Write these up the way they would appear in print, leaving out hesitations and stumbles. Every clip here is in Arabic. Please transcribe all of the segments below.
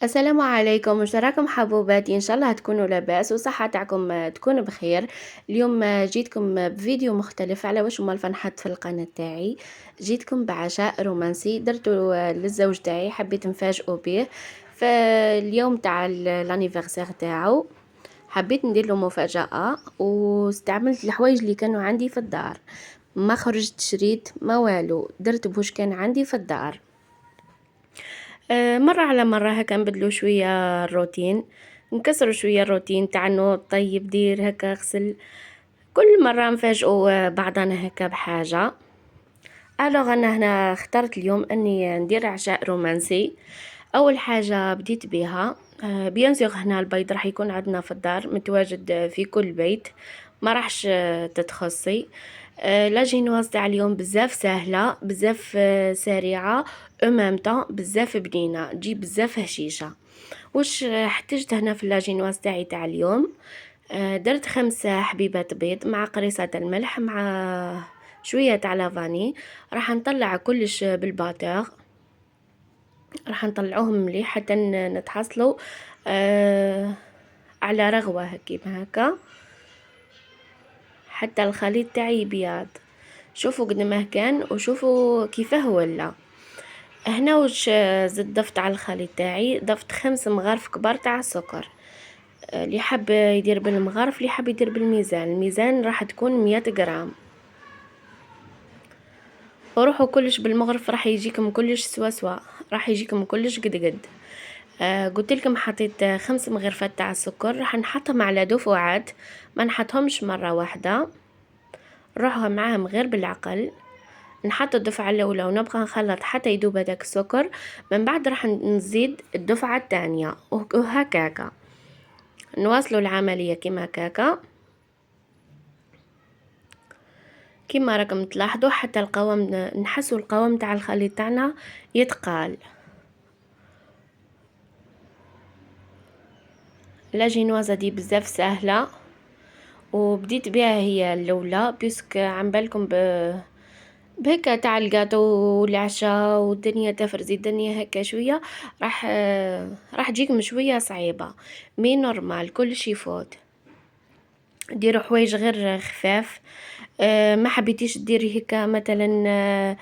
السلام عليكم، واش راكم حبوباتي؟ ان شاء الله تكونوا لاباس وصحة تاعكم تكون بخير. اليوم جيتكم بفيديو مختلف على واش هما الفنحات في القناة تاعي. جيتكم بعشاء رومانسي درتو للزوج تاعي، حبيت نفاجئه به فاليوم تاع لانيفرسير تاعو. حبيت ندير له مفاجأة واستعملت الحوايج اللي كانوا عندي في الدار، ما خرجت شريت ما والو، درت بوش كان عندي في الدار. مرة على مرة هكا نبدلو شوية الروتين، نكسرو شوية الروتين تاع نوض طيب دير هكا غسل. كل مرة نفاجئو بعضنا هكا بحاجة. الوغ انا هنا اخترت اليوم اني ندير عشاء رومانسي. اول حاجة بديت بها، بيان سور هنا البيض راح يكون عندنا في الدار متواجد في كل بيت، ما راحش تتخصي. لا جينواز تاع اليوم بزاف سهله، بزاف سريعه، ميم طون بزاف بنينه، تجي بزاف هشيشه. واش احتجت هنا في لاجينواز تاعي تاع اليوم؟ درت 5 حبيبات بيض مع قريصة الملح مع شوية تاع لافاني. راح نطلع كلش بالباتور، راح نطلعوهم مليح حتى نتحصلوا على رغوة هكا حتى الخليط تاعي بياض. شوفوا قد ما كان وشوفوا كيفاه ولا. هنا وش زدت ضفت على الخليط تاعي، ضفت 5 مغارف كبار تاع السكر. اللي حاب يدير بالمغارف، اللي حاب يدير بالميزان، الميزان راح تكون 100 غرام. وروحوا كلش بالمغرف راح يجيكم كلش سوا، راح يجيكم كلش قد. قلت لكم حطيت 5 مغرفات تاع السكر، راح نحطهم على دفعات، ما نحطهمش مره واحده، نروحها معاهم غير بالعقل. نحط الدفعه الاولى ونبقى نخلط حتى يذوب هذاك السكر، من بعد راح نزيد الدفعه الثانيه وهكاكا نواصلوا العمليه كما كاكا. كما راكم تلاحظوا حتى القوام، نحسوا القوام تاع الخليط تاعنا يتقال. لا جينوازه دي بزاف سهله وبديت بها هي الاولى، بيسك عم بالكم بهكا تاع الجاتو والعشاء والدنيا تفرزي الدنيا هكا شويه، راح تجيكم شويه صعيبه، مي نورمال كل شي يفوت. ديروا حوايج غير خفاف. ما حبيتيش ديري هكا مثلا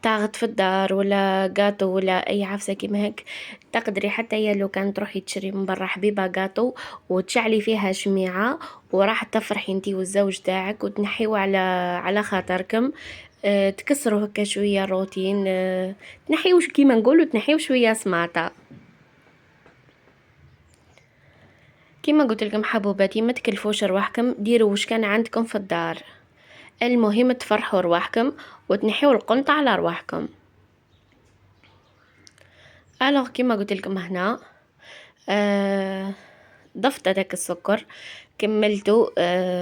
طاغت في الدار ولا جاتو ولا اي عفسه كيما هيك، تقدري حتى يا لو كان تروحي تشري من برا حبيبه جاتو وتشعلي فيها شميعه وراح تفرحي انتي والزوج تاعك وتنحيوا على خاطركم. تكسروا هكا شويه روتين، تنحيوا كيما نقولوا تنحيوا شويه سماطه. كيما قلت لكم حبوباتي، ما تكلفوش رواحكم، ديروا واش كان عندكم في الدار، المهم تفرحوا رواحكم وتنحيوا القنط على رواحكم. الوغ كيما قلت لكم هنا ضفت هذاك السكر، كملته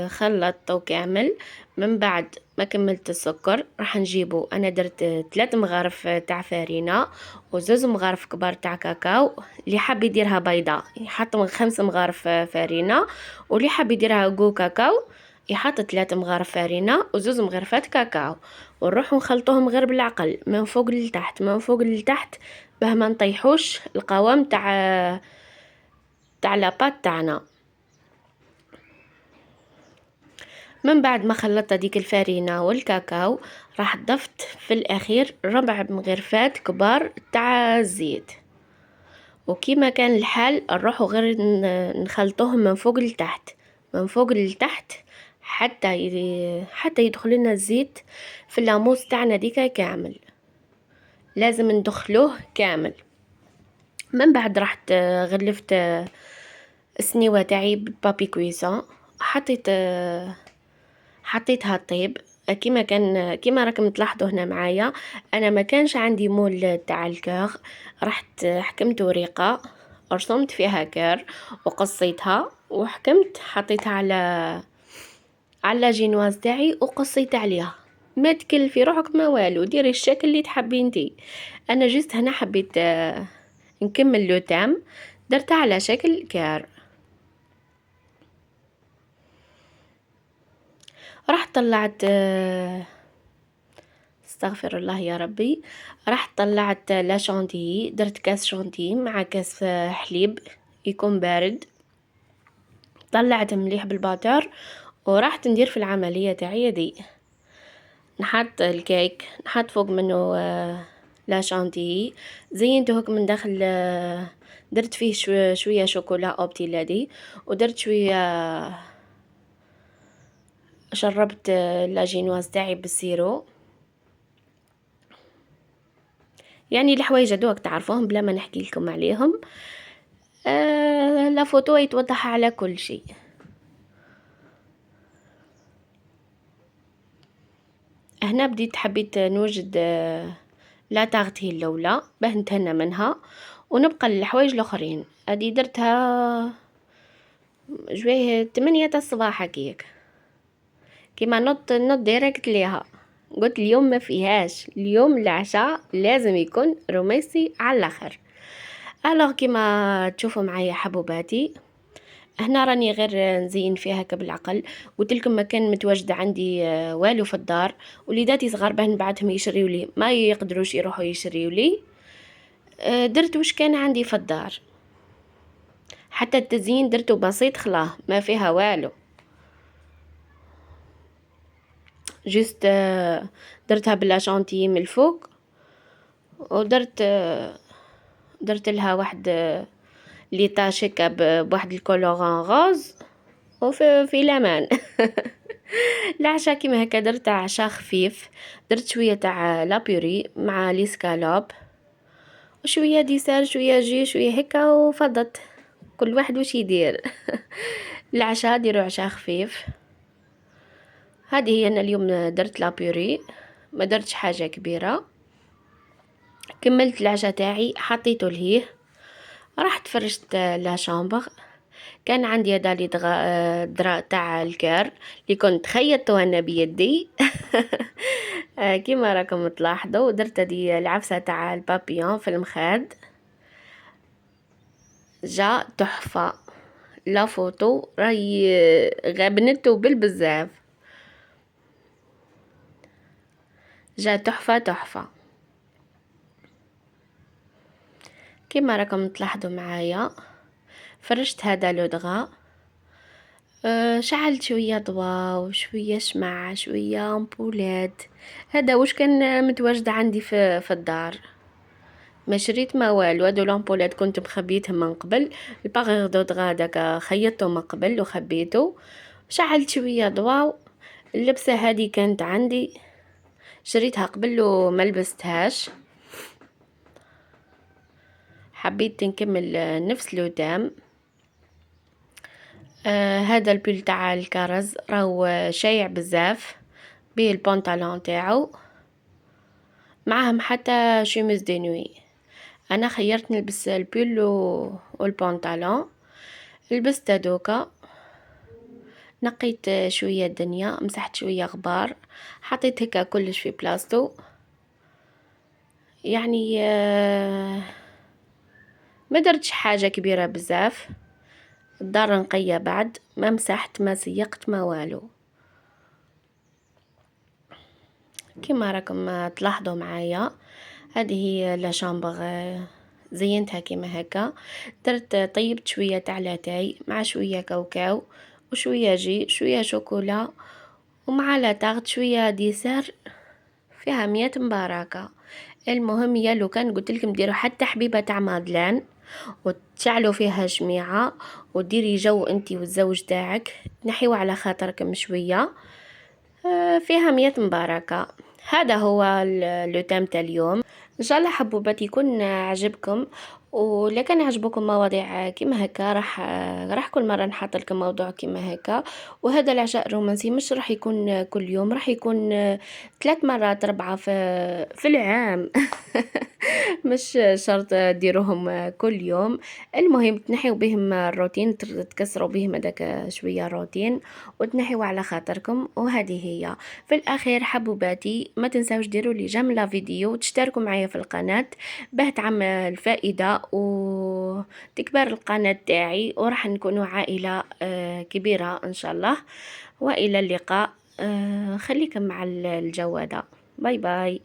خلطته كامل. من بعد ما كملت السكر راح نجيبه، انا درت 3 مغارف تاع فارينة وزوز مغارف كبار تاع كاكاو. اللي حاب يديرها بيضاء يحط من 5 مغارف فارينة، واللي حاب يديرها جو كاكاو يحط 3 مغارف فارينة وزوز مغرفات كاكاو. ونروح نخلطوهم غير بالعقل من فوق لتحت من فوق لتحت، باه ما نطيحوش القوام تاع لاباط تاعنا. من بعد ما خلطت ديك الفارينة والكاكاو راح ضفت في الاخير 4 مغرفات كبار تاع الزيت. وكيما كان الحال نروحوا غير نخلطوهم من فوق لتحت من فوق لتحت حتى يدخل لنا الزيت في اللاموس تاعنا ديكا كامل، لازم ندخلوه كامل. من بعد رحت غلفت السنيوه تاعي ببابي كويسون، حطيتها طيب كيما راكم تلاحظوا هنا معايا. انا ما كانش عندي مول تاع الكوغ، رحت حكمت ورقه رسمت فيها كير وقصيتها وحكمت حطيتها على جينواز تاعي وقصيت عليها. ما تكلفي روحك ما والو، ديري الشكل اللي تحبي انتي. انا جست هنا حبيت نكمل لو تام، درتها على شكل كير. راح طلعت استغفر الله يا ربي. رحت طلعت لا شانتيي، درت كاس شانتيي مع كاس حليب يكون بارد، طلعت مليح بالباتر ورحت ندير في العملية تاعي دي. نحط الكيك، نحط فوق منه لا شانتيي، زينته هك من داخل، درت فيه شوية شوكولا اوبتي لدي، ودرت شوية، شربت لاجينواز تاعي بالسيرو. يعني الحوايج هذوك تعرفوهم بلا ما نحكي لكم عليهم. لا فوتو يتوضح على كل شيء. هنا بديت حبيت نوجد لا تغتي اللولة باه نتهنى منها، ونبقى الحوايج الاخرين ادي درتها جويه 8 تاع الصباح هكيك، كيما نط ديريكت ليها. قلت اليوم ما فيهاش، اليوم العشاء لازم يكون رومانسي على الاخر. الوغ كيما تشوفوا معايا حبوباتي، هنا راني غير نزين فيها هكا بالعقل. قلت لكم ما كان متواجده عندي والو في الدار، وليداتي صغار باه نبعثهم يشريوا لي ما يقدروش يروحوا يشريوا لي. درت واش كان عندي في الدار، حتى التزيين درته بسيط خلاه ما فيها والو. جست درتها بلا شانتي من الفوق، ودرت درت لها واحد لي طاش هكا بواحد الكولوران غوز وفي لمان. العشاء كيما هكا درت عشاء خفيف، درت شويه تاع لابوري مع لي سكالوب، وشويه ديسار شويه جي شويه هكا، وفضت كل واحد وش يدير. العشاء ديروا عشاء خفيف. هذه هي انا اليوم درت لابوري، ما درتش حاجه كبيره. كملت العشاء تاعي حطيته لهيه، رحت فرشت لا شامبر. كان عندي هذا لي دراء تاع الكار اللي كنت خيطته انا بيدي. كيما راكم تلاحظوا درت هذه العفسه تاع البابيون في المخاد، جا تحفه. لا فوتو راهي غبنته بالبزاف، جا تحفه تحفه. كيما راكم تلاحظوا معايا فرشت هذا لو دغا، شعلت شويه ضواء وشويه شمع شويه امبولات. هذا واش كان متواجد عندي في الدار، ما شريت ما والو. هادو لامبولات كنت مخبيتهم من قبل، الباغيغ دو دغا داك خيطته من قبل وخبيته. شعلت شويه ضواء. اللبسه هذه كانت عندي شريتها قبل وما لبستهاش، حبيت نكمل نفس لوتام. هذا البيل تاع الكرز راهو شايع بزاف، بيه البنطلون تاعو معاهم حتى شيميز دي نوي. انا خيرت نلبس البيل والبنطلون، لبست دوكا. نقيت شويه الدنيا، مسحت شويه غبار، حطيت هكا كلش في بلاصتو. يعني ما درتش حاجه كبيره بزاف. الدار نقيه بعد، ما مسحت ما سيقت ما والو. كما راكم تلاحظوا معايا هذه هي لا شامبر، زينتها كيما هكا. درت طيبت شويه تاع لاتاي مع شويه كاوكاو وشويه جي شويه شوكولا، ومع لا تاغت شويه ديسر فيها 100 مباركه. المهم يا لو كان قلت لكم ديروا حتى حبيبه تاع مادلان وتشعلوا فيها شميعه وديري جو انتي والزوج تاعك، تنحيوا على خاطركم شويه، فيها 100 مباركه. هذا هو لو تام تاع اليوم. ان شاء الله حبوبات يكون عجبكم، ولا كان عجبكم مواضيع كيما هكا راح كل مره نحط لكم موضوع كيما هكا. وهذا العشاء الرومانسي مش راح يكون كل يوم، راح يكون 3 مرات 4 في العام. مش شرط ديروهم كل يوم. المهم تنحيوا بهم الروتين، تكسروا بهم هذاك شويه روتين وتنحيوا على خاطركم. وهذه هي في الاخير حبوباتي، ما تنساوش ديروا لي جيم لا فيديو وتشتركوا معايا في القناه باه تعمل فائده وتكبر القناه تاعي، وراح نكونوا عائله كبيره ان شاء الله. والى اللقاء. خليكم مع الجو هذا. باي باي.